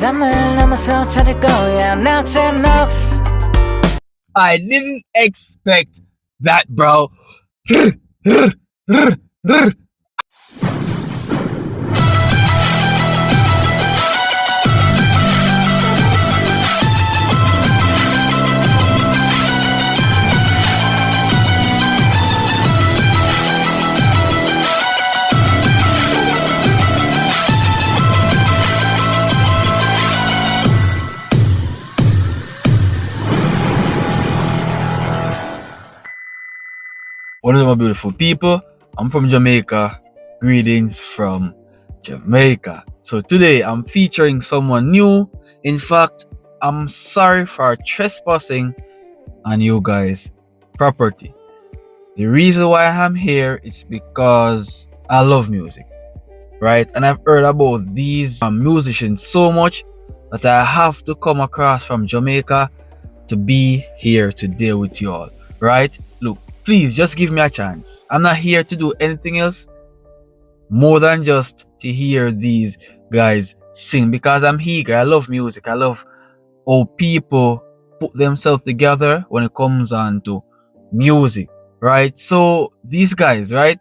담을 넘어서 찾을 거야 Notes and notes. I didn't expect that, bro. What is up, my beautiful people? I'm from Jamaica. Greetings from Jamaica. So today I'm featuring someone new. In fact, I'm sorry for trespassing on you guys' property. The reason why I'm here is because I love music, right? And I've heard about these musicians so much that I have to come across from Jamaica to be here today with you all, right? Look, please just give me a chance. I'm not here to do anything else more than just to hear these guys sing, because I'm eager. I love music. I love how people put themselves together when it comes on to music, right? So these guys, right?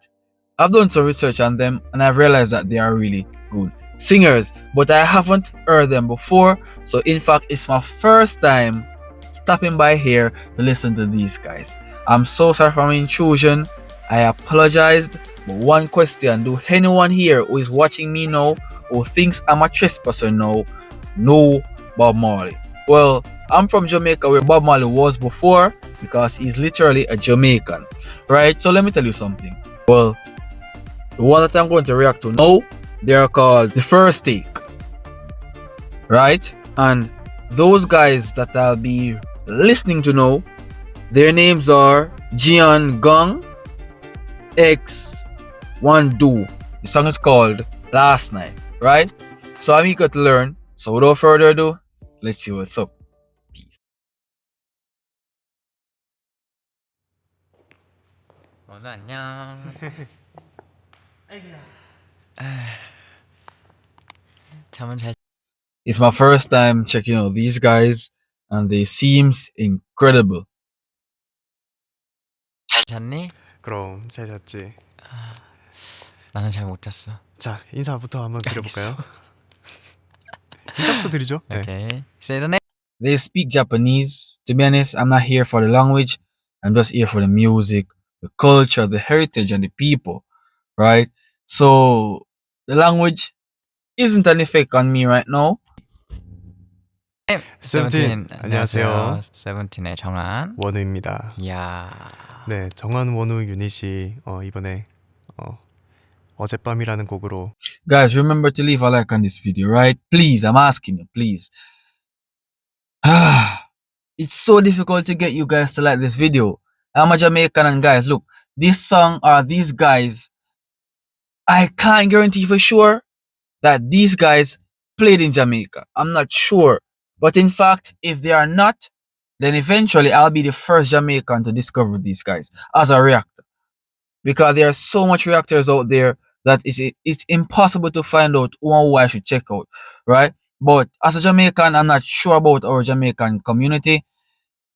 I've done some research on them and I've realized that they are really good singers, but I haven't heard them before. So in fact, it's my first time stopping by here to listen to these guys. I'm so sorry for my intrusion. I apologized. But one question: do anyone here who is watching me now or thinks I'm a trespasser now know Bob Marley? Well, I'm from Jamaica, where Bob Marley was before, because he's literally a Jamaican, right? So let me tell you something. Well, the one that I'm going to react to now, they're called The First Take, right? And those guys that I'll be listening to now, their names are JEONGHAN x WONWOO. The song is called Last Night, right? So I'm eager to learn. So without further ado, let's see what's up. Peace. 모두 안녕. 잠은 잘 It's my first time checking out these guys, and they seems incredible. 잤니? 그럼 잘 잤지. 나는 잘 못 잤어. 자, 인사부터 한번 드려볼까요? 인사부터 드리죠. 네. Okay. Say the name. They speak Japanese. To be honest, I'm not here for the language. I'm just here for the music, the culture, the heritage, and the people, right? So the language isn't an effect on me right now. 세븐틴, 안녕하세요. 세븐틴의 정한. 원우입니다. 이야. 네, 정한 원우 유닛이 이번에 어젯밤이라는 곡으로 Guys, remember to leave a like on this video, right? Please, I'm asking you, please. It's so difficult to get you guys to like this video. I'm a Jamaican, and guys, look, this song or these guys, I can't guarantee for sure that these guys played in Jamaica. I'm not sure. But in fact, if they are not, then eventually I'll be the first Jamaican to discover these guys as a reactor. Because there are so much reactors out there that it's impossible to find out who I should check out, right? But as a Jamaican, I'm not sure about our Jamaican community.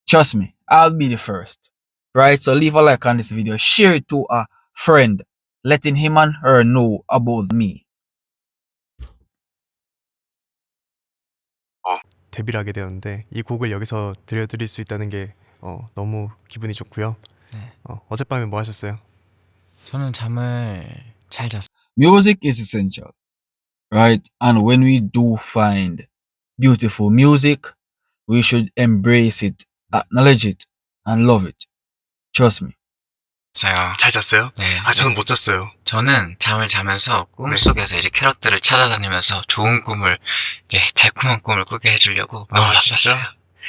Trust me, I'll be the first, right? So leave a like on this video, share it to a friend, letting him and her know about me. 데뷔를 하게 되었는데 이 곡을 여기서 들려드릴 수 있다는 게 너무 기분이 좋고요. 네. 어젯밤에 뭐 하셨어요? 저는 잠을 잘 잤어. Music is essential, right? And when we do find beautiful music, we should embrace it, acknowledge it, and love it. Trust me. 잘 잤어요? 네. 저는 못 잤어요. 저는 잠을 자면서 꿈속에서 이제 캐럿들을 찾아다니면서 좋은 꿈을, 달콤한 꿈을 꾸게 해주려고 너무 잤어요.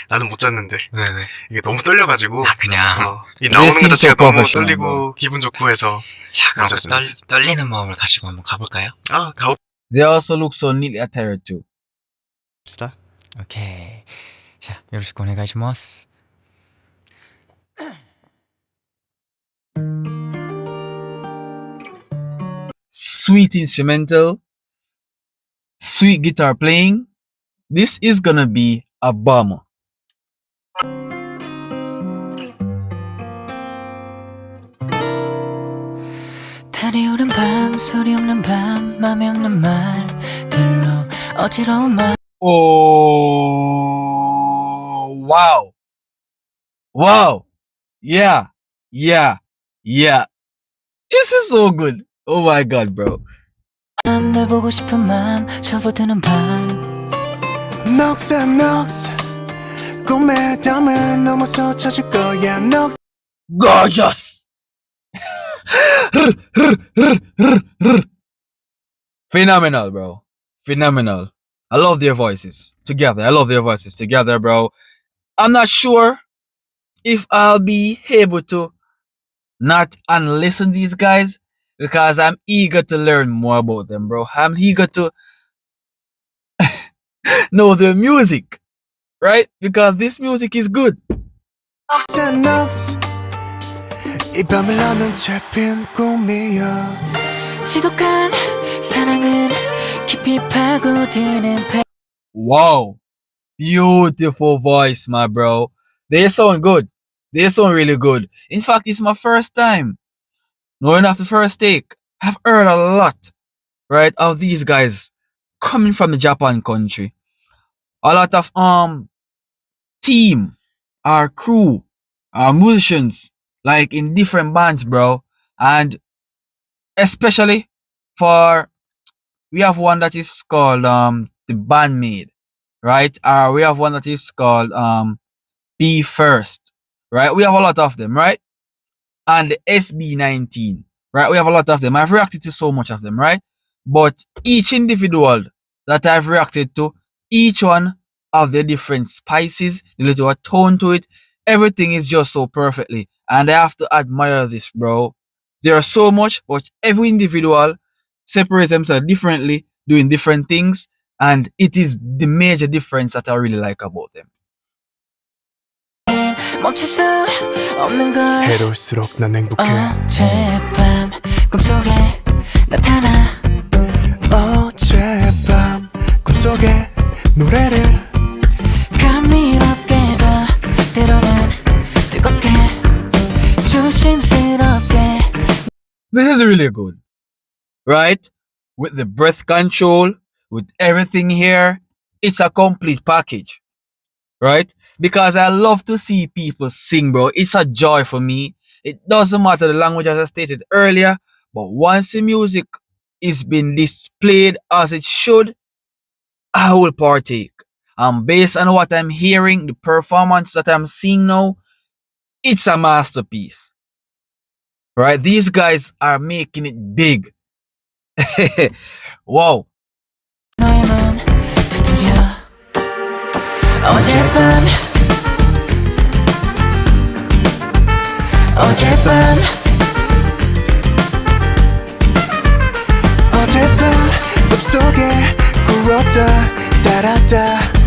나는 못 잤는데. 왜? 이게 너무 떨려가지고. 그냥. 이 나오는 것 자체가 너무 professional, 떨리고 기분 좋고 해서. 자, 그럼 잤습니다. 떨리는 마음을 가지고 한번 가볼까요? They also look so neatly attired too. 가봅시다. 오케이. 자, 요로시ku 오네가이시마스. Sweet instrumental, sweet guitar playing, This is gonna be a bomb. 달이 오른 밤 소리 없는 밤 맘에 없는 말들로 어지러운 말 Oh, wow. Wow. Yeah. Yeah. Yeah. This is so good. Oh my god, bro. 널 보고 싶은 맘 접어드는 밤 넋에 넋 꿈의 담을 넘어서 찾을 거야 넋 Gorgeous. Phenomenal, bro. Phenomenal. I love their voices together. I love their voices together, bro. I'm not sure if I'll be able to not unlisten these guys because I'm eager to learn more about them, bro. I'm eager to know their music, right? Because this music is good. 넋에 넋 이 밤을 너는 잡힌 꿈이야 지독한 사랑은 깊이 파고드는 Wow. Beautiful voice, my bro. They sound good. They sound really good. In fact, it's my first time. Knowing after first take, I've heard a lot, right, of these guys coming from the Japan country. A lot of team, our crew, our musicians, like in different bands, bro. And especially for we have one that is called the bandmate, right? We have one that is called Be First, right? We have a lot of them, right? And the SB19, right? We have a lot of them. I've reacted to so much of them, right? But each individual that I've reacted to, each one of the different spices, the little tone to it, everything is just so perfectly. And I have to admire this, bro. There are so much, but every individual separates themselves differently, doing different things, and it is the major difference that I really like about them. 멈출 수 없는 걸 해로울수록 난 행복해 어젯밤 꿈속에 나타나 어젯밤 꿈속에 노래를 감미롭게도 때로는 뜨겁게 조심스럽게 This is really good, right? With the breath control, with everything here, it's a complete package, right? Because I love to see people sing, bro. It's a joy for me. It doesn't matter the language, as I stated earlier, but once the music is being displayed as it should, I will partake. And based on what I'm hearing, the performance that I'm seeing now, it's a masterpiece. Right? These guys are making it big. Wow. 너의 문 두드려 어젯밤 꿈속에 굴었다 따랐다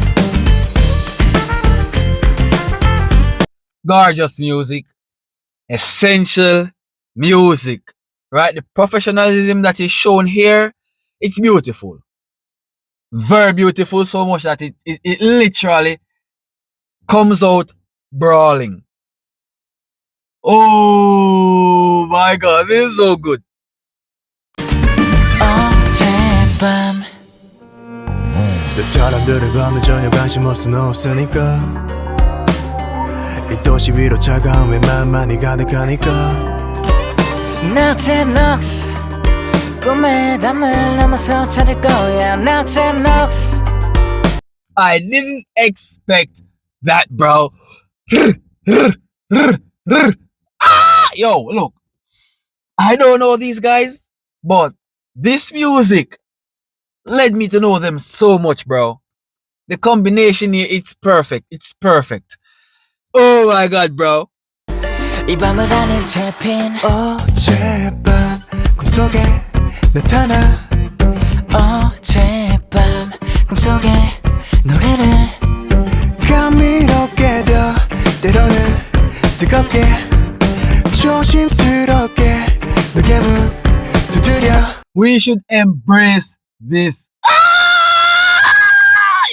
Gorgeous music. Essential music. Right? The professionalism that is shown here, it's beautiful. Very beautiful, so much that it literally comes out brawling. Oh my god, this is so good. 어젯밤 내 사람들의 밤은 전혀 관심 없으니까 이 도시 위로 차가움의 맘만이 가득하니까 넋에 넋 꿈의 담을 넘어서 찾을 거야 넋에 넋 I didn't expect that, bro. Yo, look. I don't know these guys, but this music led me to know them so much, bro. The combination here, it's perfect. It's perfect. Oh my god, bro. 이 밤을 안에 잡힌 어젯밤 꿈속에 나타나 어젯밤 꿈속에 노래를 감미롭게도 때로는 뜨겁게 조심스럽게 너의 문 두드려 We should embrace this.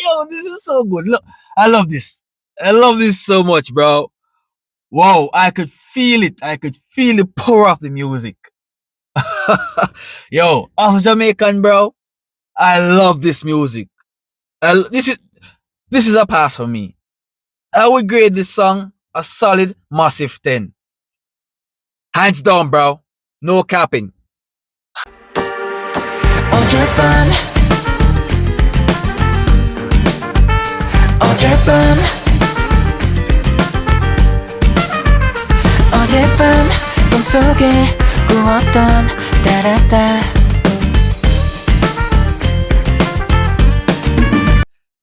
Yo, this is so good. Look, I love this. I love this so much, bro. Wow, I could feel it. I could feel the power of the music. Yo, as a Jamaican, bro, I love this music. This is a pass for me. I would grade this song a solid massive 10. Hands down, bro. No capping. 어젯밤 어젯밤 어젯밤 꿈속에 꾸었던 따라따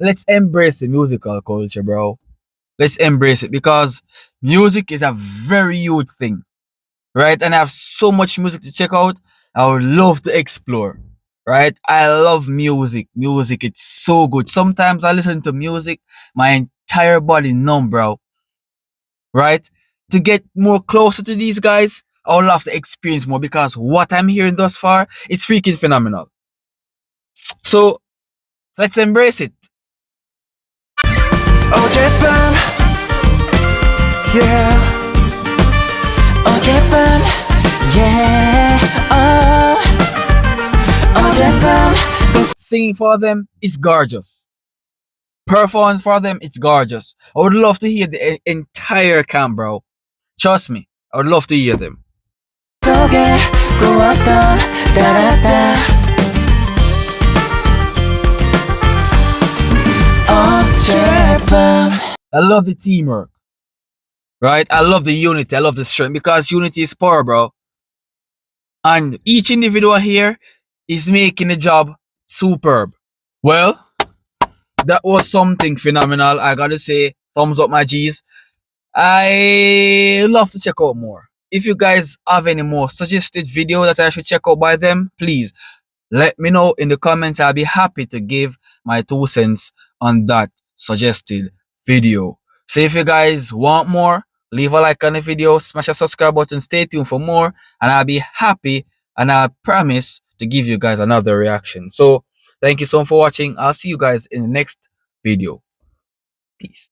Let's embrace the musical culture, bro. Let's embrace it because music is a very huge thing, right? And I have so much music to check out. I would love to explore, right? I love music. Music, it's so good. Sometimes I listen to music, my entire body numb, bro, right? To get more closer to these guys, I would love to experience more because what I'm hearing thus far, it's freaking phenomenal. So let's embrace it. 어젯밤 yeah 어젯밤 yeah 어젯밤 Singing for them is gorgeous. Performance for them, it's gorgeous. I would love to hear the entire camp, bro. Trust me, I would love to hear them. 속에 꾸었던 따라따 어젯밤 I love the teamwork, right? I love the unity. I love the strength because unity is power, bro. And each individual here is making the job superb. Well, that was something phenomenal. I gotta say, thumbs up, my G's. I love to check out more. If you guys have any more suggested video that I should check out by them, please let me know in the comments. I'll be happy to give my 2 cents on that suggested video. So if you guys want more, leave a like on the video, smash a subscribe button, stay tuned for more, and I'll be happy and I promise to give you guys another reaction. So thank you so much for watching. I'll see you guys in the next video. Peace.